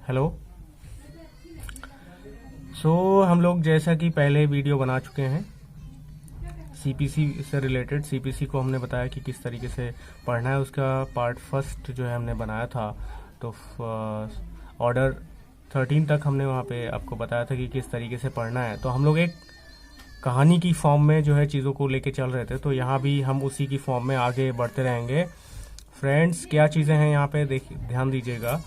Hello. हम लोग जैसा कि पहले वीडियो बना चुके हैं सीपीसी से रिलेटेड। सीपीसी को हमने बताया कि किस तरीके से पढ़ना है, उसका पार्ट फर्स्ट जो है हमने बनाया था। तो ऑर्डर 13 तक हमने वहाँ पे आपको बताया था कि किस तरीके से पढ़ना है। तो हम लोग एक कहानी की फॉर्म में जो है चीज़ों को लेके चल रहे थे, तो यहाँ भी हम उसी की फॉर्म में आगे बढ़ते रहेंगे। फ्रेंड्स, क्या चीज़ें हैं यहाँ पे ध्यान दीजिएगा।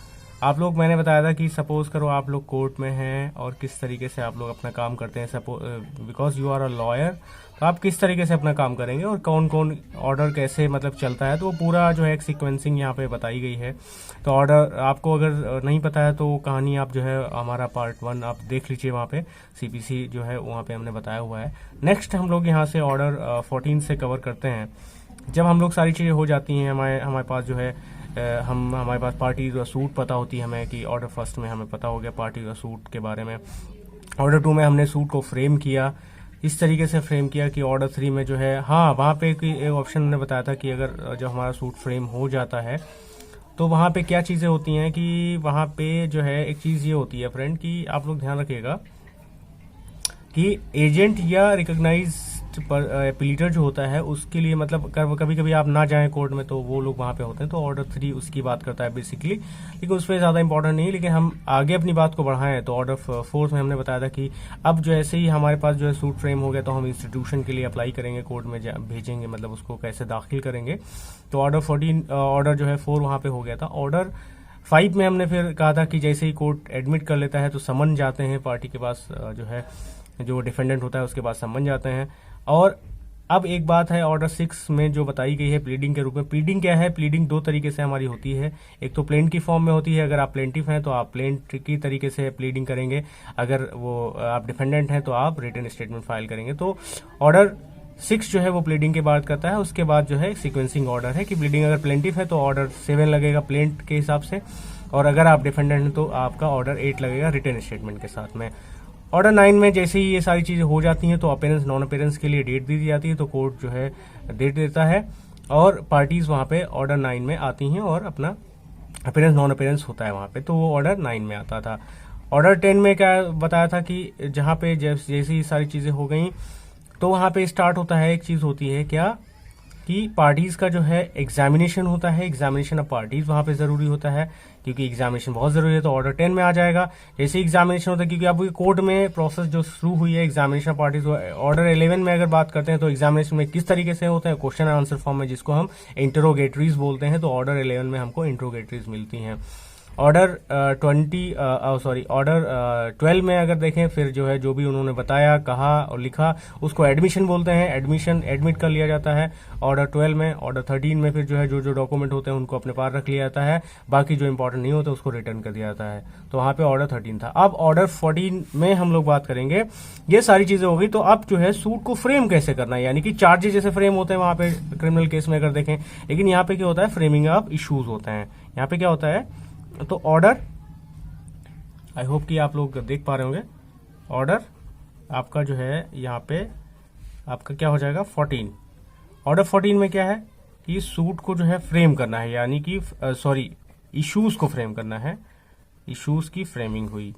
आप लोग, मैंने बताया था कि सपोज करो आप लोग कोर्ट में हैं और किस तरीके से आप लोग अपना काम करते हैं। Because you are a lawyer, तो आप किस तरीके से अपना काम करेंगे और कौन कौन ऑर्डर कैसे मतलब चलता है, तो वो पूरा जो है एक सीक्वेंसिंग यहाँ पे बताई गई है। तो ऑर्डर आपको अगर नहीं पता है तो कहानी आप जो है हमारा पार्ट 1 आप देख लीजिए, वहाँ पे सीपीसी जो है वहाँ पे हमने बताया हुआ है। नेक्स्ट हम लोग यहाँ से ऑर्डर 14 से कवर करते हैं। जब हम लोग सारी चीज़ें हो जाती हैं, हमारे पास जो है हमारे पास पार्टी व सूट पता होती है हमें कि ऑर्डर फर्स्ट में हमें पता हो गया पार्टी व सूट के बारे में। ऑर्डर 2 में हमने सूट को फ्रेम किया, इस तरीके से फ्रेम किया कि ऑर्डर 3 में जो है वहाँ पे एक ऑप्शन हमने बताया था कि अगर जब हमारा सूट फ्रेम हो जाता है तो वहाँ पे क्या चीज़ें होती हैं कि वहाँ पे जो है एक चीज़ ये होती है फ्रेंड कि आप लोग ध्यान रखिएगा कि एजेंट या रिकॉग्नाइज प्लीडर जो होता है उसके लिए मतलब कभी कभी आप ना जाएं कोर्ट में तो वो लोग वहाँ पे होते हैं। तो ऑर्डर 3 उसकी बात करता है बेसिकली, लेकिन उस पर ज़्यादा इंपॉर्टेंट नहीं है। लेकिन हम आगे अपनी बात को बढ़ाएं तो ऑर्डर 4 में हमने बताया था कि अब जो ऐसे ही हमारे पास जो है सूट फ्रेम हो गया तो हम इंस्टीट्यूशन के लिए अप्लाई करेंगे, कोर्ट में भेजेंगे, मतलब उसको कैसे दाखिल करेंगे। तो ऑर्डर जो है 4 वहाँ पे हो गया था। ऑर्डर 5 में हमने फिर कहा था कि जैसे ही कोर्ट एडमिट कर लेता है तो समन जाते हैं पार्टी के पास, जो है जो डिफेंडेंट होता है उसके पास समन जाते हैं। और अब एक बात है ऑर्डर 6 में जो बताई गई है प्लीडिंग के रूप में। प्लीडिंग क्या है? प्लीडिंग 2 तरीके से हमारी होती है। एक तो प्लेंट की फॉर्म में होती है, अगर आप प्लेंटिफ हैं तो आप प्लेंट की तरीके से प्लीडिंग करेंगे, अगर वो आप डिफेंडेंट हैं तो आप रिटन स्टेटमेंट फाइल करेंगे। तो ऑर्डर 6 जो है वो प्लीडिंग की बात करता है। उसके बाद जो है सीक्वेंसिंग ऑर्डर है कि प्लीडिंग अगर प्लेंटिफ है तो ऑर्डर 7 लगेगा प्लेंट के हिसाब से, और अगर आप डिफेंडेंट हैं तो आपका ऑर्डर 8 लगेगा रिटन स्टेटमेंट के साथ में। ऑर्डर 9 में जैसे ही ये सारी चीज़ें हो जाती हैं तो अपेरेंस नॉन अपेरेंस के लिए डेट दी जाती है, तो कोर्ट जो है डेट देता है और पार्टीज वहाँ पे ऑर्डर 9 में आती हैं और अपना अपेरेंस नॉन अपेरेंस होता है वहाँ पे, तो वो ऑर्डर 9 में आता था। ऑर्डर 10 में क्या बताया था कि जहाँ पे जैसे ही सारी चीज़ें हो गई तो वहाँ पे स्टार्ट होता है, एक चीज़ होती है क्या कि पार्टीज का जो है एग्जामिनेशन होता है। एग्जामिनेशन ऑफ पार्टीज वहाँ पे ज़रूरी होता है क्योंकि एग्जामिनेशन बहुत ज़रूरी है। तो ऑर्डर 10 में आ जाएगा जैसे एग्जामिनेशन होता है, क्योंकि अब कोर्ट में प्रोसेस जो शुरू हुई है एग्जामिनेशन ऑफ पार्टीज। ऑर्डर 11 में अगर बात करते हैं तो एग्जामिनेशन में किस तरीके से होता है, क्वेश्चन एंड आंसर फॉर्म में, जिसको हम इंटरोगेटरीज बोलते हैं। तो ऑर्डर 11 में हमको इंटरोगेटरीज मिलती हैं। ऑर्डर 12 में अगर देखें फिर जो है जो भी उन्होंने बताया, कहा और लिखा उसको एडमिशन बोलते हैं, एडमिट कर लिया जाता है ऑर्डर 12 में। ऑर्डर 13 में फिर जो है जो डॉक्यूमेंट होते हैं उनको अपने पास रख लिया जाता है, बाकी जो इंपॉर्टेंट नहीं होता उसको रिटर्न कर दिया जाता है। तो वहाँ पे ऑर्डर 13 था। अब ऑर्डर 14 में हम लोग बात करेंगे, ये सारी चीजें हो गई। तो अब जो है सूट को फ्रेम कैसे करना है, यानी कि चार्जेस जैसे फ्रेम होते हैं वहाँ पे क्रिमिनल केस में अगर देखें, लेकिन यहाँ पे क्या होता है फ्रेमिंग ऑफ इश्यूज होते हैं। यहाँ पे क्या होता है, तो ऑर्डर, आई होप कि आप लोग देख पा रहे होंगे, ऑर्डर आपका जो है यहाँ पे आपका क्या हो जाएगा 14। ऑर्डर 14 में क्या है कि सूट को जो है फ्रेम करना है, यानी कि इश्यूज को फ्रेम करना है, इश्यूज की फ्रेमिंग हुई।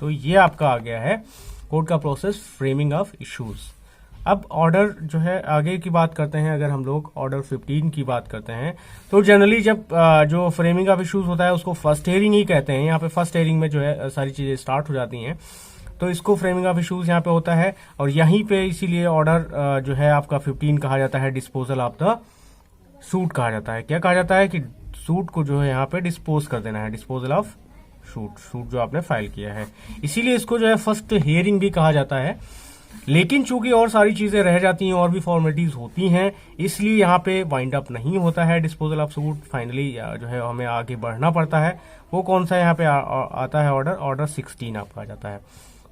तो ये आपका आ गया है कोर्ट का प्रोसेस, फ्रेमिंग ऑफ इश्यूज। अब ऑर्डर जो है आगे की बात करते हैं, अगर हम लोग ऑर्डर 15 की बात करते हैं तो जनरली जब जो फ्रेमिंग ऑफ इश्यूज होता है उसको फर्स्ट हेयरिंग ही कहते हैं। यहाँ पे फर्स्ट हेयरिंग में जो है सारी चीजें स्टार्ट हो जाती हैं, तो इसको फ्रेमिंग ऑफ इश्यूज यहाँ पे होता है। और यहीं पे इसीलिए ऑर्डर जो है आपका 15 कहा जाता है डिस्पोजल ऑफ द सूट कहा जाता है। क्या कहा जाता है कि सूट को जो है यहाँ पे डिस्पोज कर देना है, डिस्पोजल ऑफ सूट जो आपने फाइल किया है, इसीलिए इसको जो है फर्स्ट हियरिंग भी कहा जाता है। लेकिन चूंकि और सारी चीजें रह जाती हैं और भी फॉर्मेलिटीज होती हैं, इसलिए यहाँ पे वाइंड अप नहीं होता है डिस्पोजल ऑफ सूट। फाइनली जो है हमें आगे बढ़ना पड़ता है। वो कौन सा यहाँ पे आता है ऑर्डर 16 आपका आ जाता है।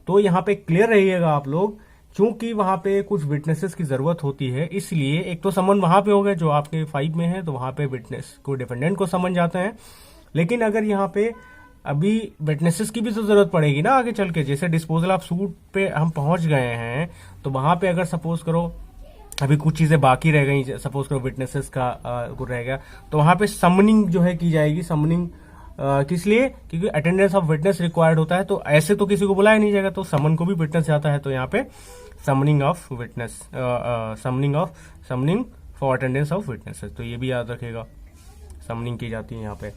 तो यहाँ पे क्लियर रहिएगा आप लोग, चूंकि वहां पे कुछ विटनेसेस की जरूरत होती है, इसलिए एक तो समन वहां पे हो गए जो आपके 5 में है, तो वहां पे विटनेस को डिफेंडेंट को समन जाते हैं। लेकिन अगर यहाँ पे अभी विटनेसेस की भी तो जरूरत पड़ेगी ना आगे चल के, जैसे डिस्पोजल ऑफ सूट पे हम पहुंच गए हैं तो वहां पे अगर सपोज करो अभी कुछ चीजें बाकी रह गई, सपोज करो विटनेसेस का रह गया, तो वहां पे समनिंग जो है की जाएगी। समनिंग किस लिए? क्योंकि अटेंडेंस ऑफ विटनेस रिक्वायर्ड होता है, तो ऐसे तो किसी को बुलाया नहीं जाएगा, तो समन को भी विटनेस जाता है, तो यहाँ पे summoning of witness, summoning for attendance of witnesses, तो ये भी याद रखेगा, समनिंग की जाती है यहाँ पे,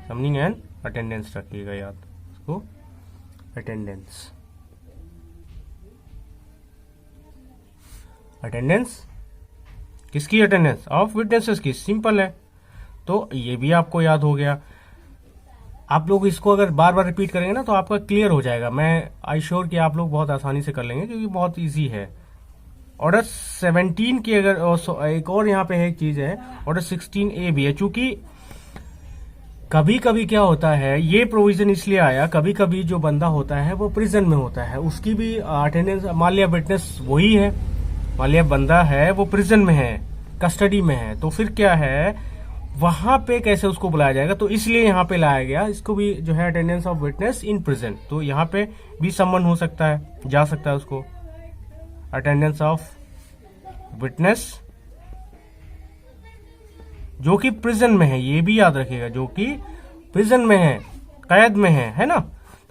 समनिंग एंड अटेंडेंस रखिएगा याद इसको, अटेंडेंस किसकी? अटेंडेंस ऑफ विटनेसेस की, सिंपल है, तो ये भी आपको याद हो गया। आप लोग इसको अगर बार बार रिपीट करेंगे ना तो आपका क्लियर हो जाएगा, मैं आई श्योर कि आप लोग बहुत आसानी से कर लेंगे क्योंकि बहुत इजी है। ऑर्डर 17 की अगर एक और यहाँ पे एक चीज है, ऑर्डर 16A भी है, चूंकि कभी कभी क्या होता है, ये प्रोविजन इसलिए आया, कभी कभी जो बंदा होता है वो प्रिजन में होता है, उसकी भी अटेंडेंस, मान लिया विटनेस वही है, मान लिया बंदा है वो प्रिजन में है, कस्टडी में है, तो फिर क्या है, वहां पे कैसे उसको बुलाया जाएगा, तो इसलिए यहाँ पे लाया गया इसको भी जो है, attendance of witness in prison, तो यहाँ पे भी समन हो सकता है, जा सकता है उसको, अटेंडेंस ऑफ विटनेस जो कि प्रिजन में है, ये भी याद रखिएगा, जो कि प्रिजन में है, कैद में है ना,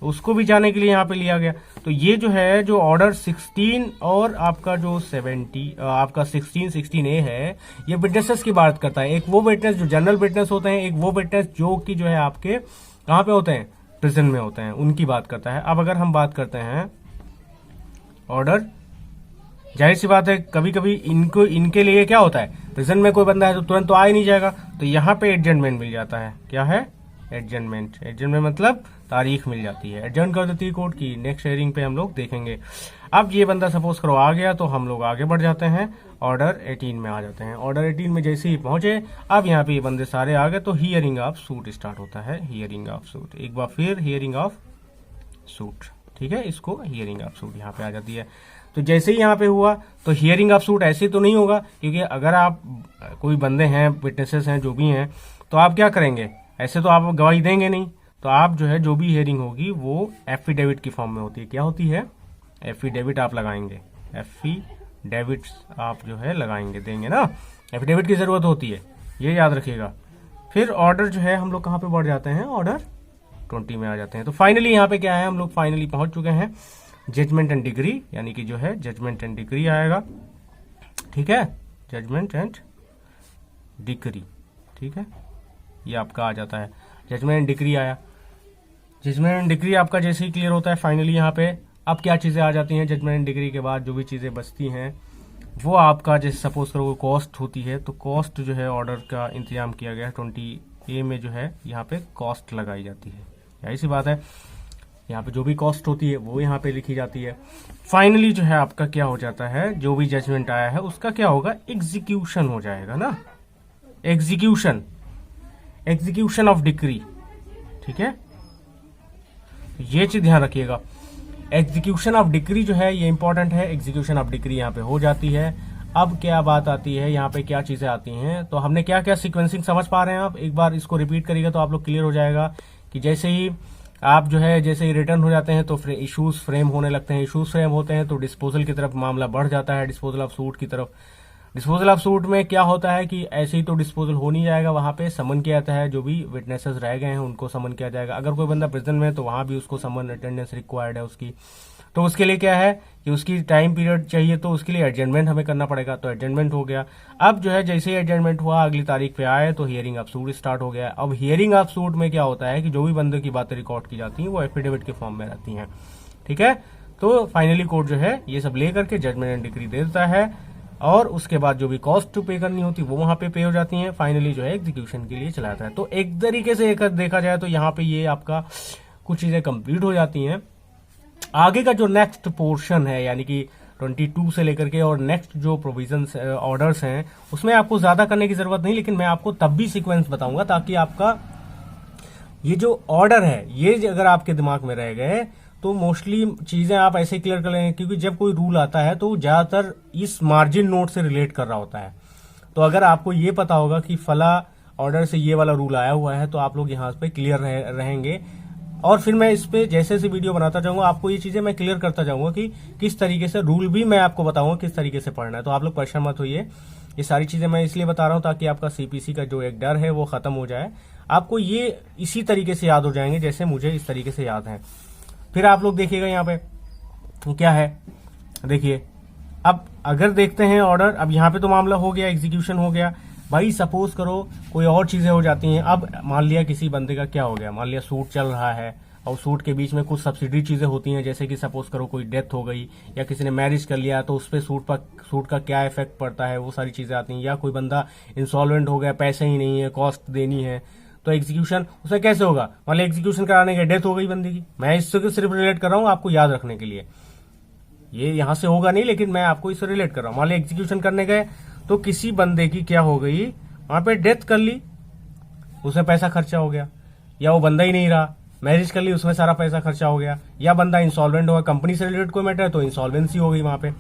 तो उसको भी जाने के लिए यहाँ पे लिया गया। तो ये जो है, जो ऑर्डर 16 और आपका जो 16A है, ये विटनेसेस की बात करता है। एक वो विटनेस जो जनरल विटनेस होते हैं, एक वो विटनेस जो कि जो है आपके कहाँ पे होते हैं, प्रिजन में होते हैं, उनकी बात करता है। अब अगर हम बात करते हैं ऑर्डर, जाहिर सी बात है कभी कभी इनके लिए क्या होता है, प्रिजन में कोई बंदा है तो तुरंत तो आ ही नहीं जाएगा, तो यहाँ पे एडजमेंट मिल जाता है। क्या है? एडजमेंट मतलब तारीख मिल जाती है, एडजर्न कर देती है कोर्ट की, नेक्स्ट हियरिंग पे हम लोग देखेंगे। अब ये बंदा सपोज करो आ गया, तो हम लोग आगे बढ़ जाते हैं, ऑर्डर 18 में आ जाते हैं। ऑर्डर 18 में जैसे ही पहुंचे, अब यहाँ पे ये बंदे सारे आ गए, तो हियरिंग ऑफ सूट स्टार्ट होता है, हियरिंग ऑफ सूट, एक बार फिर हियरिंग ऑफ सूट, ठीक है, इसको हियरिंग ऑफ सूट यहाँ पे आ जाती है। तो जैसे ही यहाँ पे हुआ, तो हियरिंग ऑफ सूट ऐसे तो नहीं होगा, क्योंकि अगर आप कोई बंदे हैं, विटनेसेस हैं, जो भी हैं, तो आप क्या करेंगे, ऐसे तो आप गवाही देंगे नहीं, तो आप जो है जो भी हियरिंग होगी वो एफिडेविट की फॉर्म में होती है। क्या होती है? एफिडेविट आप लगाएंगे, एफिडेविट आप जो है लगाएंगे, देंगे ना, एफिडेविट की जरूरत होती है, ये याद रखिएगा। फिर ऑर्डर जो है हम लोग कहाँ पे बढ़ जाते हैं, ऑर्डर 20 में आ जाते हैं। तो फाइनली यहाँ पे क्या है, हम लोग फाइनली पहुंच चुके हैं जजमेंट एंड डिग्री, यानी कि जो है जजमेंट एंड डिग्री आएगा, ठीक है, जजमेंट एंड डिग्री, ठीक है, ये आपका आ जाता है, जजमेंट एंड डिग्री आया। जजमेंट एंड डिग्री आपका जैसे ही क्लियर होता है, फाइनली यहाँ पे अब क्या चीजें आ जाती हैं, जजमेंट एंड डिग्री के बाद जो भी चीजें बचती हैं वो आपका, जैसे सपोज करो कॉस्ट होती है, तो कॉस्ट जो है ऑर्डर का इंतजाम किया गया है 20A में, जो है यहाँ पे कॉस्ट लगाई जाती है, यही सी बात है, यहाँ पे जो भी कॉस्ट होती है वो यहाँ पे लिखी जाती है। फाइनली जो है आपका क्या हो जाता है, जो भी जजमेंट आया है उसका क्या होगा, एग्जीक्यूशन हो जाएगा ना, एग्जीक्यूशन ऑफ डिक्री, ठीक है, ये चीज ध्यान रखिएगा। एग्जीक्यूशन ऑफ डिक्री जो है ये इंपॉर्टेंट है, एग्जीक्यूशन ऑफ डिक्री यहाँ पे हो जाती है। अब क्या बात आती है, यहाँ पे क्या चीजें आती हैं, तो हमने क्या क्या सीक्वेंसिंग समझ पा रहे हैं आप, एक बार इसको रिपीट करिएगा तो आप लोग क्लियर हो जाएगा कि जैसे ही आप जो है, जैसे ही रिटर्न हो जाते हैं तो फिर इश्यूज फ्रेम होने लगते हैं, इश्यूज फ्रेम होते हैं तो डिस्पोजल की तरफ मामला बढ़ जाता है, डिस्पोजल ऑफ सूट की तरफ। डिस्पोजल ऑफ सूट में क्या होता है कि ऐसे ही तो डिस्पोजल हो नहीं जाएगा, वहां पे समन किया जाता है, जो भी विटनेसेस रह गए हैं उनको समन किया जाएगा। अगर कोई बंदा प्रिजन में है तो वहां भी उसको समन अटेंडेंस रिक्वायर्ड है उसकी, तो उसके लिए क्या है कि उसकी टाइम पीरियड चाहिए, तो उसके लिए एडजमेंट हमें करना पड़ेगा, तो एडजमेंट हो गया। अब जो है जैसे ही एडजमेंट हुआ, अगली तारीख पे आए तो हियरिंग ऑफ सूट स्टार्ट हो गया। अब हियरिंग ऑफ सूट में क्या होता है कि जो भी बंदे की बातें रिकॉर्ड की जाती हैं वो एफिडेविट के फॉर्म में रहती हैं, ठीक है। तो फाइनली कोर्ट जो है ये सब लेकर के जजमेंट एंड डिक्री दे देता है, और उसके बाद जो भी कॉस्ट पे करनी होती है वो वहां पे हो जाती है। फाइनली जो है एग्जीक्यूशन के लिए चला जाता है। तो एक तरीके से देखा जाए तो यहाँ पे ये आपका कुछ चीजें कंप्लीट हो जाती हैं। आगे का जो नेक्स्ट पोर्शन है, यानी कि 22 से लेकर के और नेक्स्ट जो प्रोविजंस ऑर्डर्स हैं, उसमें आपको ज्यादा करने की जरूरत नहीं, लेकिन मैं आपको तब भी सीक्वेंस बताऊंगा ताकि आपका ये जो ऑर्डर है ये अगर आपके दिमाग में रह गए तो मोस्टली चीजें आप ऐसे क्लियर कर लेंगे, क्योंकि जब कोई रूल आता है तो ज्यादातर इस मार्जिन नोट से रिलेट कर रहा होता है। तो अगर आपको ये पता होगा कि फला ऑर्डर से ये वाला रूल आया हुआ है तो आप लोग यहाँ पे क्लियर रहेंगे, और फिर मैं इस पे जैसे जैसे वीडियो बनाता जाऊंगा आपको ये चीजें मैं क्लियर करता जाऊंगा कि किस तरीके से रूल भी मैं आपको बताऊंगा किस तरीके से पढ़ना है। तो आप लोग परेशान मत होइए, ये सारी चीजें मैं इसलिए बता रहा हूं ताकि आपका सीपीसी का जो एक डर है वो खत्म हो जाए। आपको ये इसी तरीके से याद हो जाएंगे जैसे मुझे इस तरीके से याद है। फिर आप लोग देखिएगा यहाँ पे क्या है, देखिए अब अगर देखते हैं ऑर्डर, अब यहाँ पे तो मामला हो गया, एग्जीक्यूशन हो गया। भाई सपोज करो कोई और चीजें हो जाती हैं। अब मान लिया किसी बंदे का क्या हो गया, मान लिया सूट चल रहा है और सूट के बीच में कुछ सब्सिडी चीजें होती हैं, जैसे कि सपोज करो कोई डेथ हो गई या किसी ने मैरिज कर लिया तो उस पर सूट का क्या इफेक्ट पड़ता है, वो सारी चीजें आती हैं। या कोई बंदा इंसॉल्वेंट हो गया, पैसे ही नहीं है, कॉस्ट देनी है, तो एग्जीक्यूशन उसमें कैसे होगा। मान लिया एग्जीक्यूशन कराने के डेथ हो गई बंदे की, मैं इससे सिर्फ रिलेट कर रहा हूँ आपको याद रखने के लिए, ये यहां से होगा नहीं लेकिन मैं आपको इससे रिलेट कर रहा हूं। मान लिया एग्जीक्यूशन करने गए तो किसी बंदे की क्या हो गई, वहां पे डेथ कर ली, उसमें पैसा खर्चा हो गया, या वो बंदा ही नहीं रहा, मैरिज कर ली उसमें सारा पैसा खर्चा हो गया, या बंदा इंसॉल्वेंट हुआ, कंपनी से रिलेटेड कोई मैटर है तो इंसॉल्वेंसी हो गई वहां पे,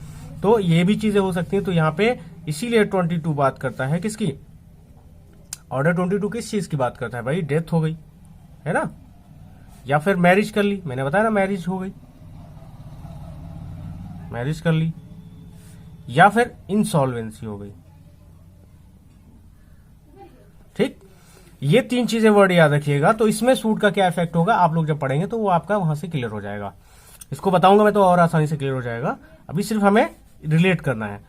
तो ये भी चीजें हो सकती हैं। तो यहाँ पे इसीलिए 22 बात करता है किसकी, ऑर्डर 22 किस चीज की बात करता है भाई, डेथ हो गई है ना, या फिर मैरिज कर ली, मैंने बताया ना मैरिज हो गई, मैरिज कर ली, या फिर इंसॉल्वेंसी हो गई। ठीक, ये 3 चीजें वर्ड याद रखिएगा। तो इसमें सूट का क्या इफेक्ट होगा आप लोग जब पढ़ेंगे तो वो आपका वहां से क्लियर हो जाएगा। इसको बताऊंगा मैं तो और आसानी से क्लियर हो जाएगा, अभी सिर्फ हमें रिलेट करना है।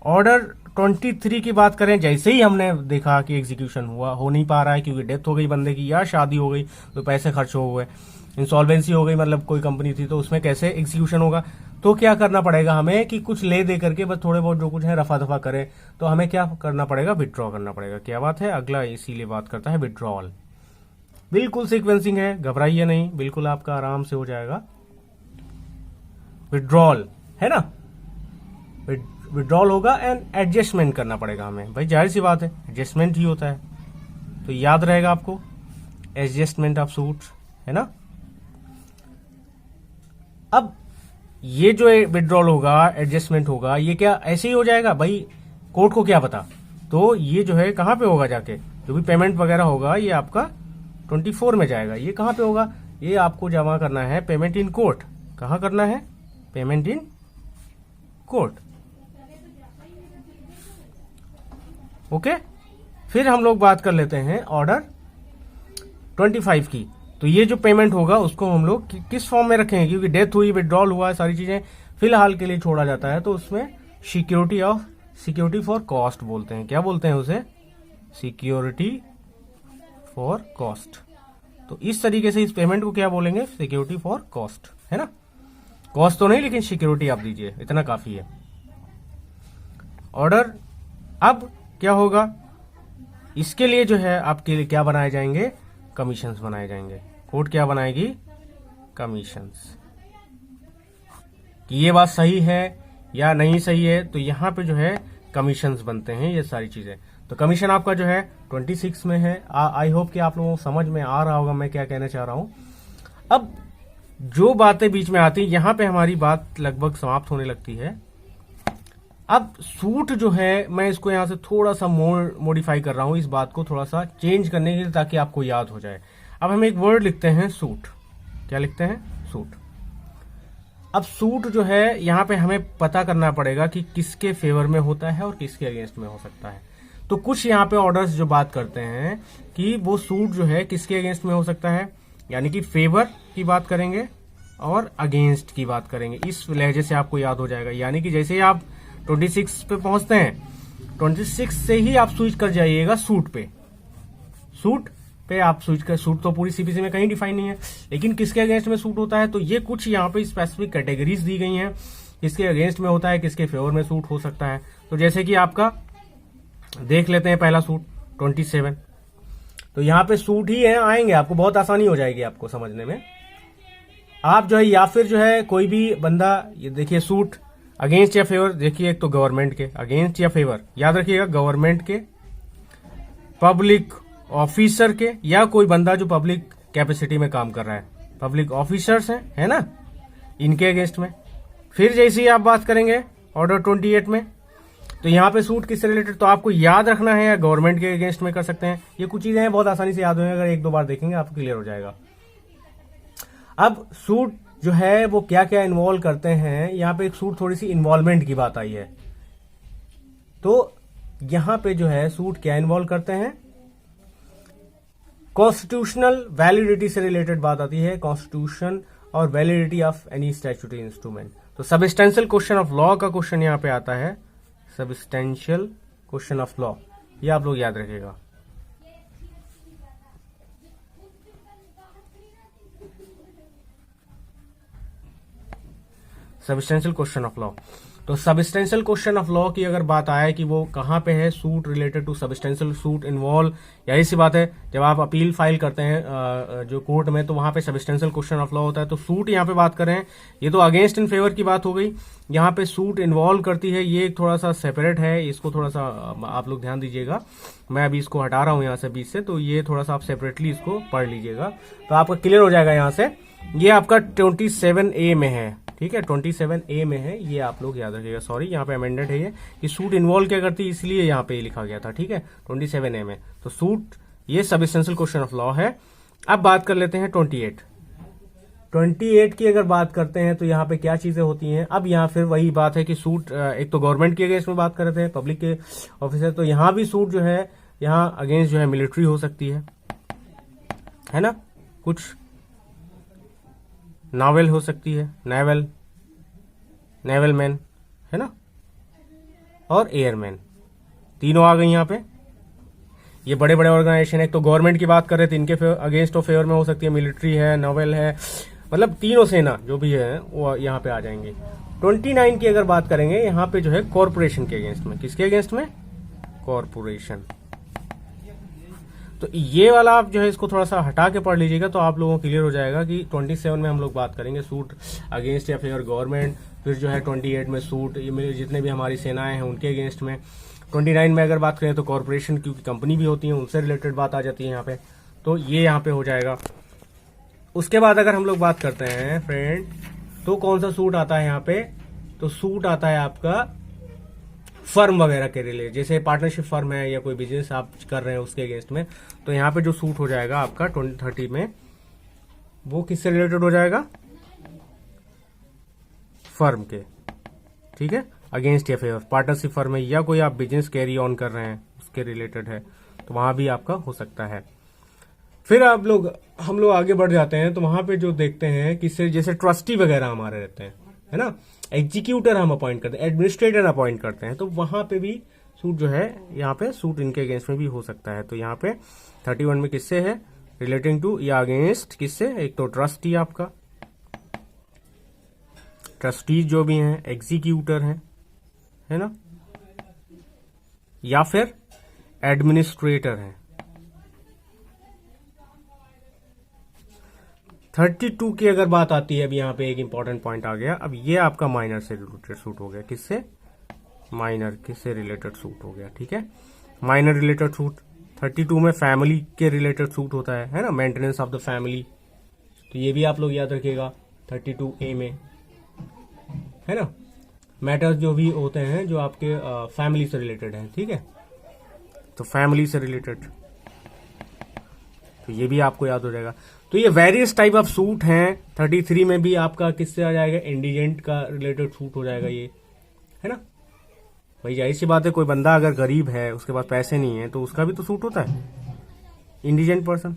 ऑर्डर 23 की बात करें, जैसे ही हमने देखा कि एग्जीक्यूशन हो नहीं पा रहा है क्योंकि डेथ हो गई बंदे की या शादी हो गई तो पैसे खर्च हो गए, इंसॉल्वेंसी हो गई मतलब कोई कंपनी थी तो उसमें कैसे एग्जीक्यूशन होगा, तो क्या करना पड़ेगा हमें कि कुछ ले दे करके बस थोड़े बहुत जो कुछ है रफा दफा करें, तो हमें क्या करना पड़ेगा, विड्रॉ करना पड़ेगा। क्या बात है, अगला इसीलिए बात करता है विड्रॉल। बिल्कुल सीक्वेंसिंग है, घबराइए नहीं, बिल्कुल आपका आराम से हो जाएगा। विड्रॉल है ना, विड्रॉल होगा एंड एडजस्टमेंट करना पड़ेगा हमें, भाई जाहिर सी बात है एडजस्टमेंट ही होता है, तो याद रहेगा आपको एडजस्टमेंट ऑफ सूट है ना। अब ये जो विड्रॉल होगा, एडजस्टमेंट होगा, ये क्या ऐसे ही हो जाएगा भाई, कोर्ट को क्या पता। तो ये जो है कहां पे होगा जाके, जो भी पेमेंट वगैरह होगा ये आपका 24 में जाएगा। ये कहां पे होगा, ये आपको जमा करना है पेमेंट इन कोर्ट। कहां करना है, पेमेंट इन कोर्ट। ओके, फिर हम लोग बात कर लेते हैं ऑर्डर 25 की। तो ये जो पेमेंट होगा उसको हम लोग किस फॉर्म में रखेंगे, क्योंकि डेथ हुई, विड्रॉल हुआ, सारी चीजें फिलहाल के लिए छोड़ा जाता है, तो उसमें सिक्योरिटी फॉर कॉस्ट बोलते हैं। क्या बोलते हैं उसे, सिक्योरिटी फॉर कॉस्ट। तो इस तरीके से इस पेमेंट को क्या बोलेंगे, सिक्योरिटी फॉर कॉस्ट है ना, कॉस्ट तो नहीं लेकिन सिक्योरिटी आप दीजिए, इतना काफी है। ऑर्डर अब क्या होगा, इसके लिए जो है आपके लिए क्या बनाए जाएंगे, कमीशंस बनाए जाएंगे। कोर्ट क्या बनाएगी, कमीशंस। कि ये बात सही है या नहीं सही है, तो यहां पे जो है कमीशंस बनते हैं ये सारी चीजें। तो कमीशन आपका जो है 26 में है। आई होप कि आप लोगों को समझ में आ रहा होगा मैं क्या कहना चाह रहा हूं। अब जो बातें बीच में आती यहां पे हमारी बात लगभग समाप्त होने लगती है। अब सूट जो है मैं इसको यहां से थोड़ा सा मॉडिफाई कर रहा हूं, इस बात को थोड़ा सा चेंज करने के लिए ताकि आपको याद हो जाए। अब हम एक वर्ड लिखते हैं सूट। क्या लिखते हैं, सूट। अब सूट जो है यहां पे हमें पता करना पड़ेगा कि किसके फेवर में होता है और किसके अगेंस्ट में हो सकता है। तो कुछ यहाँ पे ऑर्डर्स जो बात करते हैं कि वो सूट जो है किसके अगेंस्ट में हो सकता है, यानी कि फेवर की बात करेंगे और अगेंस्ट की बात करेंगे। इस लहजे से आपको याद हो जाएगा, यानी कि जैसे ही आप 26 पे पहुंचते हैं, 26 से ही आप स्विच कर जाइएगा सूट पे। सूट पे आप स्विच कर, सूट तो पूरी सीपीसी में कहीं डिफाइन नहीं है, लेकिन किसके अगेंस्ट में सूट होता है, तो ये कुछ यहाँ पे स्पेसिफिक कैटेगरीज दी गई हैं, किसके अगेंस्ट में होता है, किसके फेवर में सूट हो सकता है। तो जैसे कि आपका देख लेते हैं पहला सूट 27। तो यहाँ पे सूट ही है, आएंगे, आपको बहुत आसानी हो जाएगी आपको समझने में। आप जो है या फिर जो है कोई भी बंदा, ये देखिए सूट अगेंस्ट या फेवर, देखिए एक तो गवर्नमेंट के अगेंस्ट या फेवर, याद रखिएगा गवर्नमेंट के, पब्लिक ऑफिसर के, या कोई बंदा जो पब्लिक कैपेसिटी में काम कर रहा है, पब्लिक ऑफिसर्स हैं, है ना, इनके अगेंस्ट में। फिर जैसे ही आप बात करेंगे ऑर्डर 28 में, तो यहाँ पे सूट किससे रिलेटेड, तो आपको याद रखना है, या गवर्नमेंट के अगेंस्ट में कर सकते हैं। ये कुछ चीजें हैं बहुत आसानी से याद होंगे, अगर एक दो बार देखेंगे आपको क्लियर हो जाएगा। अब सूट जो है वो क्या क्या इन्वॉल्व करते हैं, यहाँ पे एक सूट थोड़ी सी इन्वॉल्वमेंट की बात आई है। तो यहां पे जो है सूट क्या इन्वॉल्व करते हैं, कॉन्स्टिट्यूशनल वैलिडिटी से रिलेटेड बात आती है, कॉन्स्टिट्यूशन और validity of any statutory instrument. तो सबस्टेंशियल क्वेश्चन ऑफ लॉ का क्वेश्चन यहां पे आता है, सबस्टेंशियल क्वेश्चन ऑफ लॉ, ये आप लोग याद रखिएगा। सबस्टेंशियल क्वेश्चन ऑफ लॉ, तो सबस्टेंशियल क्वेश्चन ऑफ लॉ की अगर बात आए कि वो कहां पे है, suit related to substantial suit involve, यही सी बात है जब आप अपील फाइल करते हैं जो कोर्ट में, तो वहां पे सबस्टेंशियल क्वेश्चन ऑफ लॉ होता है। तो सूट यहां पे बात कर रहे हैं, ये तो अगेंस्ट इन फेवर की बात हो गई, यहाँ पे सूट इन्वॉल्व करती है, ये थोड़ा सा सेपरेट है, इसको थोड़ा सा आप लोग ध्यान दीजिएगा। मैं अभी इसको हटा रहा हूं यहाँ से बीच से, तो ये थोड़ा सा आप सेपरेटली इसको पढ़ लीजिएगा तो आपका क्लियर हो जाएगा। यहाँ से ये आपका 27A में है, ठीक है, 27A में है, ये आप लोग याद रखिएगा। सॉरी, यहाँ पे अमेंडेड है ये कि सूट इन्वॉल्व क्या करती है, इसलिए यहाँ पे लिखा गया था, ठीक है, 27A में। तो सूट ये सबस्टेंशियल क्वेश्चन ऑफ लॉ है। अब बात कर लेते हैं 28 की अगर बात करते हैं तो यहाँ पे क्या चीजें होती हैं। अब यहाँ फिर वही बात है कि सूट एक तो गवर्नमेंट के अगेंस्ट में बात कर रहे थे, पब्लिक के ऑफिसर, तो यहाँ भी सूट जो है यहाँ अगेंस्ट जो है मिलिट्री हो सकती है ना, कुछ नावल हो सकती है, नेवल मैन, है ना, और एयरमैन, तीनों आ गई यहाँ पे। ये बड़े बड़े ऑर्गेनाइजेशन है, तो गवर्नमेंट की बात कर रहे थे, इनके अगेंस्ट ऑफ फेवर में हो सकती है, मिलिट्री है, नावल है, मतलब तीनों सेना जो भी है वो यहाँ पे आ जाएंगे। 29 की अगर बात करेंगे, यहाँ पे जो है कॉरपोरेशन के अगेंस्ट में, किसके अगेंस्ट में, कॉरपोरेशन। तो ये वाला आप जो है इसको थोड़ा सा हटा के पढ़ लीजिएगा तो आप लोगों को क्लियर हो जाएगा कि 27 में हम लोग बात करेंगे सूट अगेंस्ट या फेवर गवर्नमेंट, फिर जो है 28 में सूट ये जितने भी हमारी सेनाएं हैं उनके अगेंस्ट में। 29 में अगर बात करें तो कॉरपोरेशन, क्योंकि कंपनी भी होती है, उनसे रिलेटेड बात आ जाती है यहाँ पे, तो ये यहाँ पे हो जाएगा। उसके बाद अगर हम लोग बात करते हैं फ्रेंड, तो कौन सा सूट आता है यहाँ पे, तो सूट आता है आपका फर्म वगैरह के रिलेटेड, जैसे पार्टनरशिप फर्म है या कोई बिजनेस आप कर रहे हैं उसके अगेंस्ट में, तो यहाँ पे जो सूट हो जाएगा आपका 30 में, वो किससे रिलेटेड हो जाएगा, फर्म के, ठीक है, अगेंस्ट या फेवर, पार्टनरशिप फर्म है या कोई आप बिजनेस कैरी ऑन कर रहे हैं उसके रिलेटेड है, तो वहां भी आपका हो सकता है। फिर हम लोग आगे बढ़ जाते हैं, तो वहां पे जो देखते हैं कि जैसे ट्रस्टी वगैरह हमारे रहते हैं, है ना, एग्जीक्यूटर हम अपॉइंट करते हैं, एडमिनिस्ट्रेटर अपॉइंट करते हैं, तो वहां पे भी सूट जो है यहाँ पे सूट इनके अगेंस्ट में भी हो सकता है। तो यहाँ पे 31 में किससे है, रिलेटिंग टू या अगेंस्ट किससे, एक तो ट्रस्टी, आपका ट्रस्टी जो भी हैं, एग्जीक्यूटर हैं, है ना, या फिर एडमिनिस्ट्रेटर हैं। 32 की अगर बात आती है, अब यहाँ पे एक इंपॉर्टेंट पॉइंट आ गया, अब ये आपका माइनर से रिलेटेड सूट हो गया, किससे, माइनर किससे रिलेटेड सूट हो गया, ठीक है, माइनर रिलेटेड सूट। 32 में फैमिली के रिलेटेड सूट होता है ना, मेंटेनेंस ऑफ द फैमिली, तो ये भी आप लोग याद रखिएगा 32A में, है ना, मैटर्स जो भी होते हैं जो आपके फैमिली से रिलेटेड हैं, ठीक है, तो फैमिली से रिलेटेड, तो ये भी आपको याद हो जाएगा। तो ये वेरियस टाइप ऑफ सूट हैं। 33 में भी आपका किससे आ जाएगा, इंडिजेंट का रिलेटेड सूट हो जाएगा ये, है ना, भाई जाहिर सी बात है, कोई बंदा अगर गरीब है, उसके पास पैसे नहीं है, तो उसका भी तो सूट होता है, इंडिजेंट पर्सन।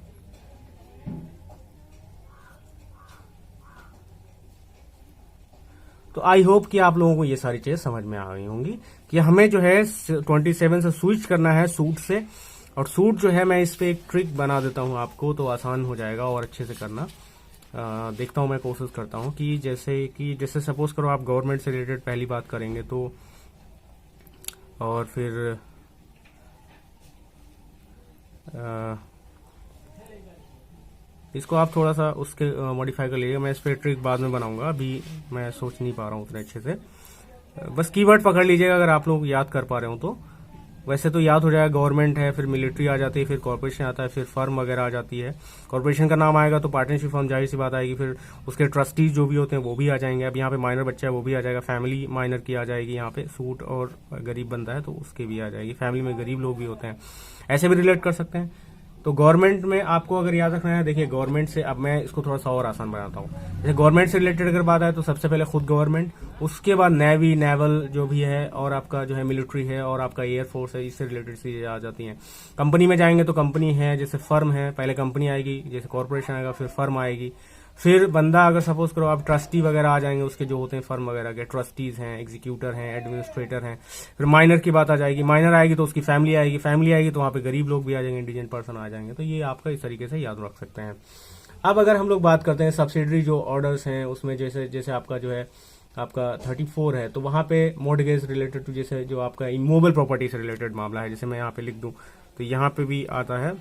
तो आई होप कि आप लोगों को ये सारी चीजें समझ में आ गई होंगी कि हमें जो है 27 से स्विच करना है सूट से, और सूट जो है मैं इस पे एक ट्रिक बना देता हूं आपको, तो आसान हो जाएगा और अच्छे से करना। देखता हूं, मैं कोशिश करता हूं कि जैसे सपोज करो आप गवर्नमेंट से रिलेटेड पहली बात करेंगे, तो और फिर इसको आप थोड़ा सा उसके मॉडिफाई कर लीजिएगा, मैं इस पर ट्रिक बाद में बनाऊंगा, अभी मैं सोच नहीं पा रहा हूँ उतने अच्छे से। बस कीवर्ड पकड़ लीजिएगा अगर आप लोग याद कर पा रहे हो तो, वैसे तो याद हो जाएगा, गवर्नमेंट है, फिर मिलिट्री आ जाती है, फिर कॉर्पोरेशन आता है, फिर फर्म वगैरह आ जाती है। कॉर्पोरेशन का नाम आएगा तो पार्टनरशिप फर्म जाहिर सी बात आएगी, फिर उसके ट्रस्टीज जो भी होते हैं वो भी आ जाएंगे। अब यहाँ पे माइनर बच्चा है वो भी आ जाएगा, फैमिली माइनर की आ जाएगी यहाँ पे, सूट और गरीब बंदा है तो उसके भी आ जाएगी, फैमिली में गरीब लोग भी होते हैं, ऐसे भी रिलेट कर सकते हैं। तो गवर्नमेंट में आपको अगर याद रखना है, देखिए गवर्नमेंट से अब मैं इसको थोड़ा सा और आसान बनाता हूँ। जैसे गवर्नमेंट से रिलेटेड अगर बात आए तो सबसे पहले खुद गवर्नमेंट, उसके बाद नेवी, नेवल जो भी है, और आपका जो है मिलिट्री है, और आपका एयरफोर्स है, इससे रिलेटेड चीजें आ जाती हैं। कंपनी में जाएंगे तो कंपनी है, जैसे फर्म है, पहले कंपनी आएगी, जैसे कॉर्पोरेशन आएगा, फिर फर्म आएगी, फिर बंदा अगर सपोज करो आप ट्रस्टी वगैरह आ जाएंगे, उसके जो होते हैं फर्म वगैरह के ट्रस्टीज हैं, एग्जीक्यूटर हैं, एडमिनिस्ट्रेटर हैं। फिर माइनर की बात आ जाएगी, माइनर आएगी तो उसकी फैमिली आएगी, फैमिली आएगी तो वहां पे गरीब लोग भी आ जाएंगे, इंडिजेंट पर्सन आ जाएंगे। तो ये आपका इस तरीके से याद रख सकते हैं। अब अगर हम लोग बात करते हैं सब्सिडरी जो ऑर्डर्स हैं, उसमें जैसे जैसे आपका जो है आपका 34 है, तो वहां पे मॉर्गेज रिलेटेड टू, जैसे जो आपका इमूवेबल प्रॉपर्टी से रिलेटेड मामला है, जैसे मैं यहाँ पे लिख दूं तो यहाँ पे भी आता है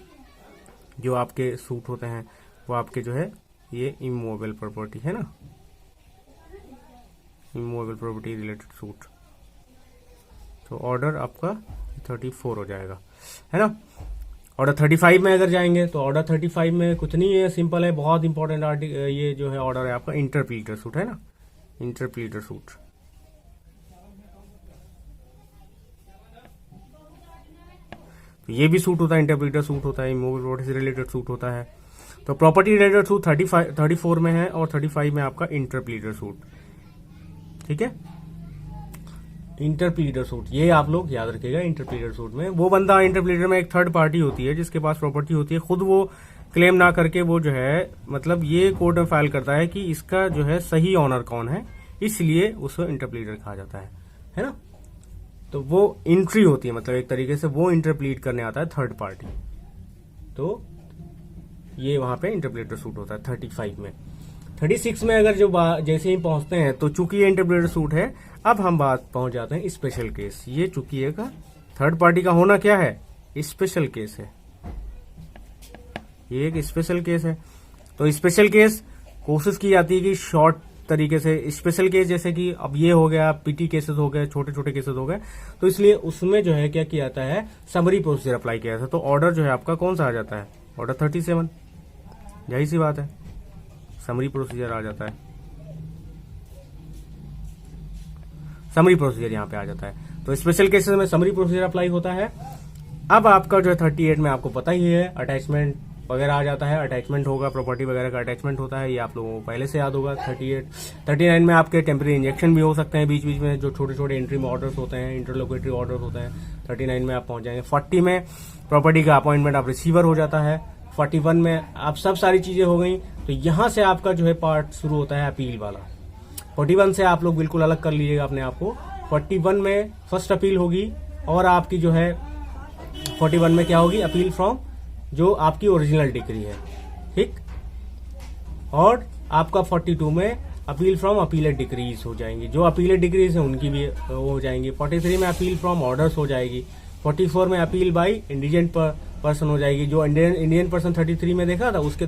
जो आपके सूट होते हैं वो आपके जो है ये इमूवेबल प्रॉपर्टी है ना, इमूवेबल प्रॉपर्टी रिलेटेड सूट। तो ऑर्डर आपका 34 हो जाएगा, है ना। ऑर्डर 35 में अगर जाएंगे तो ऑर्डर 35 में कुछ नहीं है, सिंपल है, बहुत इंपॉर्टेंट ये जो है ऑर्डर है आपका इंटरप्लीटर सूट, है ना, इंटरप्लीटर सूट। तो ये भी सूट होता है, इंटरप्लीटर सूट होता है, इमूवेबल प्रॉपर्टी से रिलेटेड सूट होता है। तो प्रॉपर्टी रिलेटेड सूट 34 में है, और 35 में आपका इंटरप्लीटर सूट, ठीक है। इंटरप्लीटर सूट ये आप लोग याद रखिएगा। इंटरप्लीटर सूट में वो बंदा, इंटरप्लीटर में एक थर्ड पार्टी होती है जिसके पास प्रॉपर्टी होती है, खुद वो क्लेम ना करके वो जो है मतलब ये कोर्ट में फाइल करता है कि इसका जो है सही ऑनर कौन है, इसलिए उसको इंटरप्लीटर कहा जाता है ना। तो वो एंट्री होती है, मतलब एक तरीके से वो इंटरप्लीट करने आता है थर्ड पार्टी। तो ये वहां पे इंटरप्लेटर सूट होता है 35 में। 36 में अगर जो जैसे ही पहुंचते हैं तो चूंकि ये इंटरप्लेटर सूट है, अब हम बात पहुंच जाते हैं स्पेशल केस। ये चूंकि एक थर्ड पार्टी का होना क्या है, स्पेशल केस है, ये एक स्पेशल केस है। तो स्पेशल केस कोशिश की जाती है कि शॉर्ट तरीके से, स्पेशल केस जैसे कि अब ये हो गया, पीटी केसेस हो गए, छोटे छोटे केसेस हो गए, तो इसलिए उसमें जो है क्या किया जाता है, समरी प्रोसीजर अप्लाई किया जाता है। तो ऑर्डर जो है आपका कौन सा आ जाता है, ऑर्डर 37, यही सी बात है, समरी प्रोसीजर आ जाता है, समरी प्रोसीजर यहां पे आ जाता है। तो स्पेशल केसेस में समरी प्रोसीजर अप्लाई होता है। अब आपका जो है 38 में आपको पता ही है, अटैचमेंट वगैरह आ जाता है, अटैचमेंट होगा, प्रॉपर्टी वगैरह का अटैचमेंट होता है, ये आप लोगों को पहले से याद होगा। 39 में आपके टेम्परेरी इंजेक्शन भी हो सकते हैं बीच बीच में, जो छोटे छोटे एंट्री में ऑर्डर्स होते हैं, इंटरलोकेटरी ऑर्डर्स होते हैं, 39 में आप पहुंच जाएंगे। 40 में प्रॉपर्टी का अपॉइंटमेंट आप रिसीवर हो जाता है। 41 में आप सब सारी चीजें हो गई, तो यहां से आपका जो है पार्ट शुरू होता है अपील वाला। 41 से आप लोग बिल्कुल अलग कर लीजिएगा अपने आप को। 41 में फर्स्ट अपील होगी, और आपकी जो है 41 में क्या होगी, अपील फ्रॉम जो आपकी ओरिजिनल डिग्री है, ठीक। और आपका 42 में अपील फ्रॉम अपीलेट डिग्रीज हो जाएंगी, जो अपीलेट डिग्रीज है उनकी भी हो जाएंगी। 43 में अपील फ्रॉम ऑर्डर्स हो जाएगी। 44 में अपील बाय इंडिजेंट पर्सन हो जाएगी, जो इंडियन पर्सन 33 में देखा था उसके